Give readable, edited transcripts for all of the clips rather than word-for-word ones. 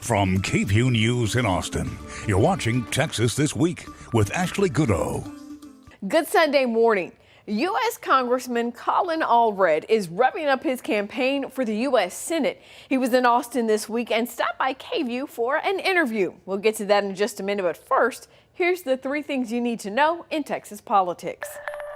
From KVUE News in Austin, you're watching Texas This Week with Ashley Goodo. Good Sunday morning. U.S. Congressman Colin Allred is revving up his campaign for the U.S. Senate. He was in Austin this week and stopped by KVUE for an interview. We'll get to that in just a minute, but first, here's the 3 things you need to know in Texas politics.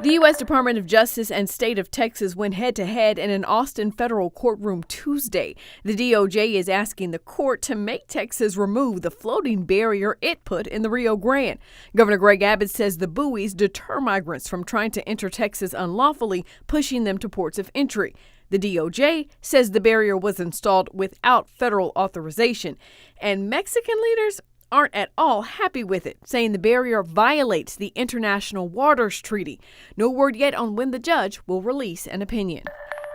The U.S. Department of Justice and State of Texas went head-to-head in an Austin federal courtroom Tuesday. The DOJ is asking the court to make Texas remove the floating barrier it put in the Rio Grande. Governor Greg Abbott says the buoys deter migrants from trying to enter Texas unlawfully, pushing them to ports of entry. The DOJ says the barrier was installed without federal authorization, and Mexican leaders aren't at all happy with it, saying the barrier violates the International Waters Treaty. No word yet on when the judge will release an opinion.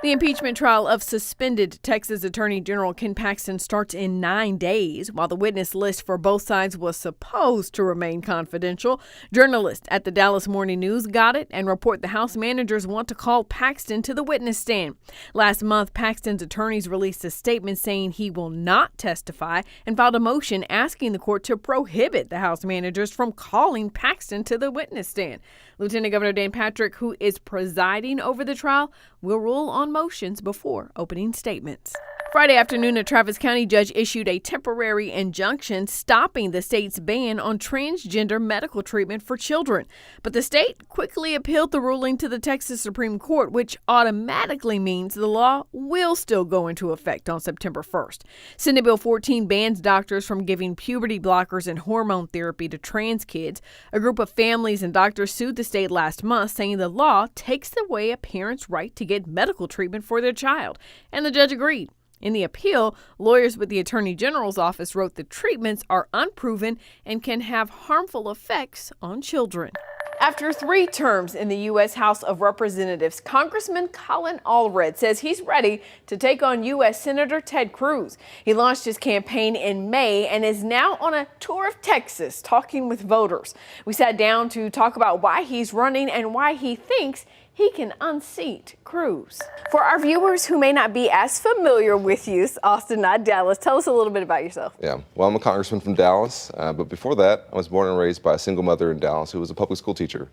The impeachment trial of suspended Texas Attorney General Ken Paxton starts in 9 days. While the witness list for both sides was supposed to remain confidential, journalists at the Dallas Morning News got it and report the House managers want to call Paxton to the witness stand. Last month, Paxton's attorneys released a statement saying he will not testify and filed a motion asking the court to prohibit the House managers from calling Paxton to the witness stand. Lieutenant Governor Dan Patrick, who is presiding over the trial, will rule on motions before opening statements. Friday afternoon, a Travis County judge issued a temporary injunction stopping the state's ban on transgender medical treatment for children. But the state quickly appealed the ruling to the Texas Supreme Court, which automatically means the law will still go into effect on September 1st. Senate Bill 14 bans doctors from giving puberty blockers and hormone therapy to trans kids. A group of families and doctors sued the state last month, saying the law takes away a parent's right to get medical treatment for their child, and the judge agreed. In the appeal, lawyers with the Attorney General's office wrote the treatments are unproven and can have harmful effects on children. After 3 terms in the U.S. House of Representatives, Congressman Colin Allred says he's ready to take on U.S. Senator Ted Cruz. He launched his campaign in May and is now on a tour of Texas talking with voters. We sat down to talk about why he's running and why he thinks he can unseat Cruz. For our viewers who may not be as familiar with you, Austin, not Dallas, tell us a little bit about yourself. Yeah, well, I'm a congressman from Dallas, but before that, I was born and raised by a single mother in Dallas who was a public school teacher.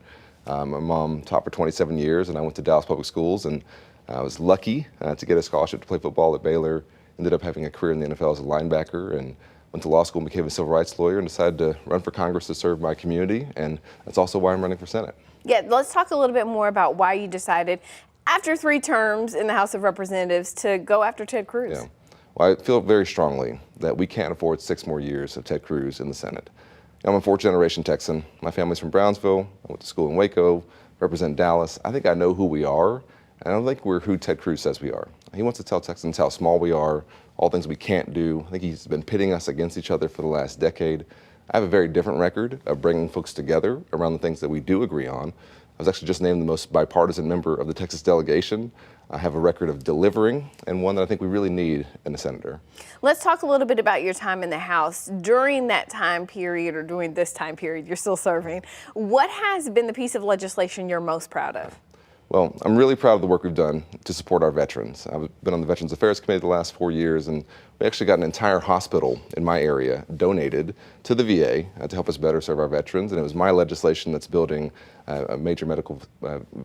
My mom taught for 27 years, and I went to Dallas Public Schools, and I was lucky to get a scholarship to play football at Baylor. Ended up having a career in the NFL as a linebacker, and went to law school and became a civil rights lawyer, and decided to run for Congress to serve my community, and that's also why I'm running for Senate. Yeah, let's talk a little bit more about why you decided, after 3 terms in the House of Representatives, to go after Ted Cruz. Yeah, well, I feel very strongly that we can't afford 6 more years of Ted Cruz in the Senate. I'm a 4th-generation Texan. My family's from Brownsville. I went to school in Waco, represent Dallas. I think I know who we are, and I don't think we're who Ted Cruz says we are. He wants to tell Texans how small we are, all things we can't do. I think he's been pitting us against each other for the last decade. I have a very different record of bringing folks together around the things that we do agree on. I was actually just named the most bipartisan member of the Texas delegation. I have a record of delivering, and one that I think we really need in a senator. Let's talk a little bit about your time in the House. During that time period, or during this time period you're still serving, what has been the piece of legislation you're most proud of? Well, I'm really proud of the work we've done to support our veterans. I've been on the Veterans Affairs Committee the last 4 years, and we actually got an entire hospital in my area donated to the VA to help us better serve our veterans. And it was my legislation that's building a major medical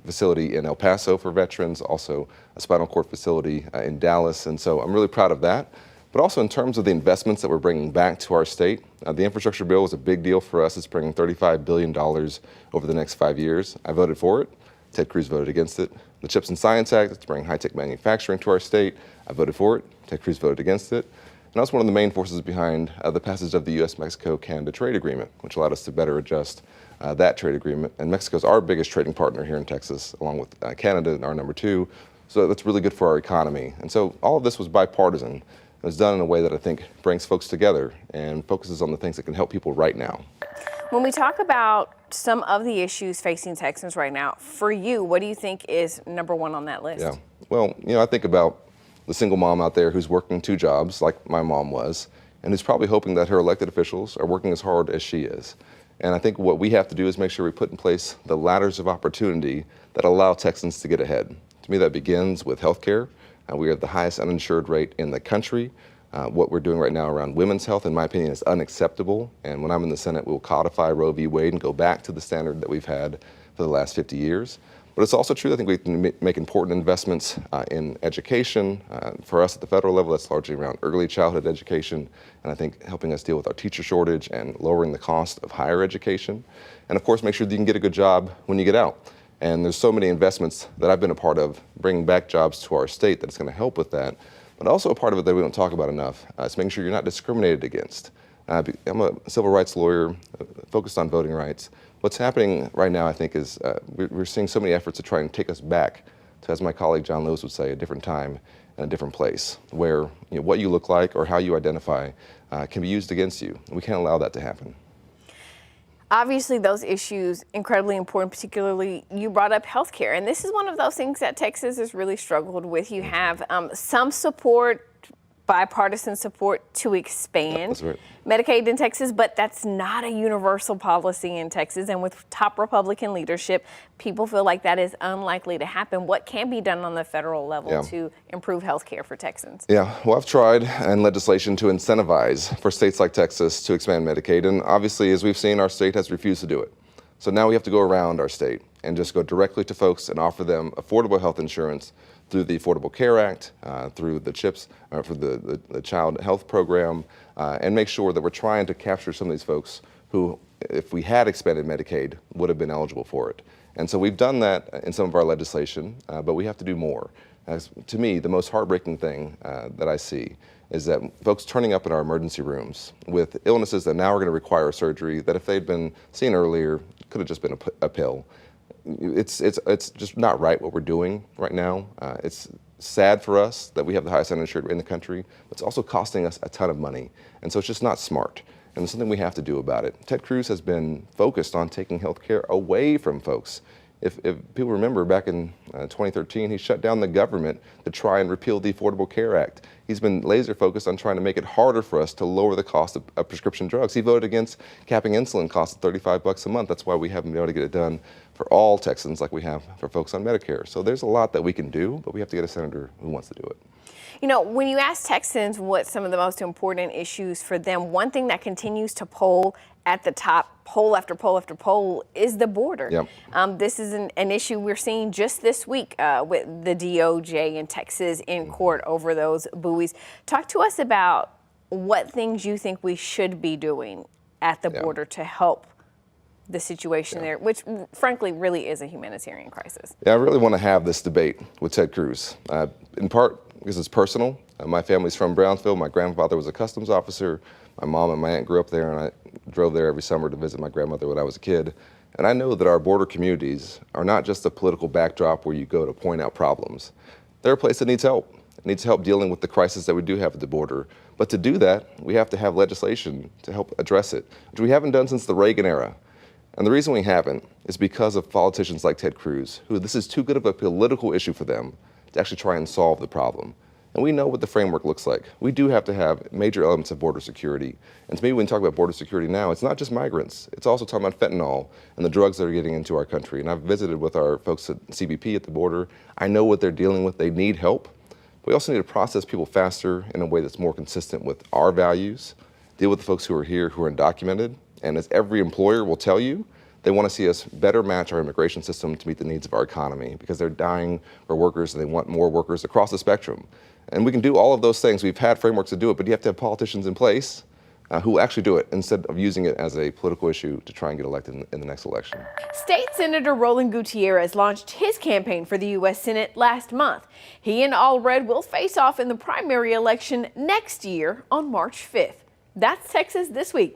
facility in El Paso for veterans, also a spinal cord facility in Dallas. And so I'm really proud of that. But also in terms of the investments that we're bringing back to our state, the infrastructure bill was a big deal for us. It's bringing $35 billion over the next 5 years. I voted for it. Ted Cruz voted against it. The CHIPS and Science Act, it's bringing high-tech manufacturing to our state. I voted for it. Ted Cruz voted against it. And I was one of the main forces behind the passage of the U.S.-Mexico-Canada trade agreement, which allowed us to better adjust that trade agreement. And Mexico's our biggest trading partner here in Texas, along with Canada, our number 2. So that's really good for our economy. And so all of this was bipartisan. It was done in a way that I think brings folks together and focuses on the things that can help people right now. When we talk about some of the issues facing Texans right now, for you, what do you think is number 1 on that list? Yeah, well, I think about the single mom out there who's working 2 jobs, like my mom was, and who's probably hoping that her elected officials are working as hard as she is. And I think what we have to do is make sure we put in place the ladders of opportunity that allow Texans to get ahead. To me, that begins with health care. We have the highest uninsured rate in the country. What we're doing right now around women's health, in my opinion, is unacceptable. And when I'm in the Senate, we'll codify Roe v. Wade and go back to the standard that we've had for the last 50 years. But it's also true, I think we can make important investments in education. For us at the federal level, that's largely around early childhood education, and I think helping us deal with our teacher shortage and lowering the cost of higher education. And of course, make sure that you can get a good job when you get out. And there's so many investments that I've been a part of, bringing back jobs to our state, that it's going to help with that. But also a part of it that we don't talk about enough is making sure you're not discriminated against. I'm a civil rights lawyer focused on voting rights. What's happening right now, I think, is we're seeing so many efforts to try and take us back to, as my colleague John Lewis would say, a different time and a different place, where what you look like or how you identify can be used against you. And we can't allow that to happen. Obviously, those issues incredibly important, particularly you brought up healthcare. And this is one of those things that Texas has really struggled with. You have some support, bipartisan support to expand Medicaid in Texas, but that's not a universal policy in Texas. And with top Republican leadership, people feel like that is unlikely to happen. What can be done on the federal level to improve health care for Texans? Yeah, well, I've tried in legislation to incentivize for states like Texas to expand Medicaid. And obviously, as we've seen, our state has refused to do it. So now we have to go around our state and just go directly to folks and offer them affordable health insurance through the Affordable Care Act, through the CHIPS, for the Child Health Program, and make sure that we're trying to capture some of these folks who, if we had expanded Medicaid, would have been eligible for it. And so we've done that in some of our legislation, but we have to do more. To me, the most heartbreaking thing that I see is that folks turning up in our emergency rooms with illnesses that now are going to require surgery, that if they'd been seen earlier, could have just been a pill. It's just not right what we're doing right now. It's sad for us that we have the highest uninsured rate in the country, but it's also costing us a ton of money. And so it's just not smart. And there's something we have to do about it. Ted Cruz has been focused on taking health care away from folks. If people remember, back in 2013, he shut down the government to try and repeal the Affordable Care Act. He's been laser focused on trying to make it harder for us to lower the cost of prescription drugs. He voted against capping insulin costs at $35 a month. That's why we haven't been able to get it done for all Texans like we have for folks on Medicare. So there's a lot that we can do, but we have to get a senator who wants to do it. You know, when you ask Texans what some of the most important issues for them, one thing that continues to poll at the top, poll after poll after poll, is the border. Yep. This is an issue we're seeing just this week with the DOJ in Texas in court over those buoys. Talk to us about what things you think we should be doing at the border to help the situation there, which frankly really is a humanitarian crisis. Yeah, I really want to have this debate with Ted Cruz, in part because it's personal. My family's from Brownsville. My grandfather was a customs officer. My mom and my aunt grew up there, and I drove there every summer to visit my grandmother when I was a kid. And I know that our border communities are not just a political backdrop where you go to point out problems. They're a place that needs help. It needs help dealing with the crisis that we do have at the border. But to do that, we have to have legislation to help address it, which we haven't done since the Reagan era. And the reason we haven't is because of politicians like Ted Cruz, who this is too good of a political issue for them to actually try and solve the problem. And we know what the framework looks like. We do have to have major elements of border security. And to me, when we talk about border security now, it's not just migrants. It's also talking about fentanyl and the drugs that are getting into our country. And I've visited with our folks at CBP at the border. I know what they're dealing with. They need help. We also need to process people faster in a way that's more consistent with our values, deal with the folks who are here who are undocumented. And as every employer will tell you, they want to see us better match our immigration system to meet the needs of our economy, because they're dying for workers and they want more workers across the spectrum. And we can do all of those things. We've had frameworks to do it, but you have to have politicians in place who actually do it instead of using it as a political issue to try and get elected in the next election. State Senator Roland Gutierrez launched his campaign for the U.S. Senate last month. He and Allred will face off in the primary election next year on March 5th. That's Texas This Week.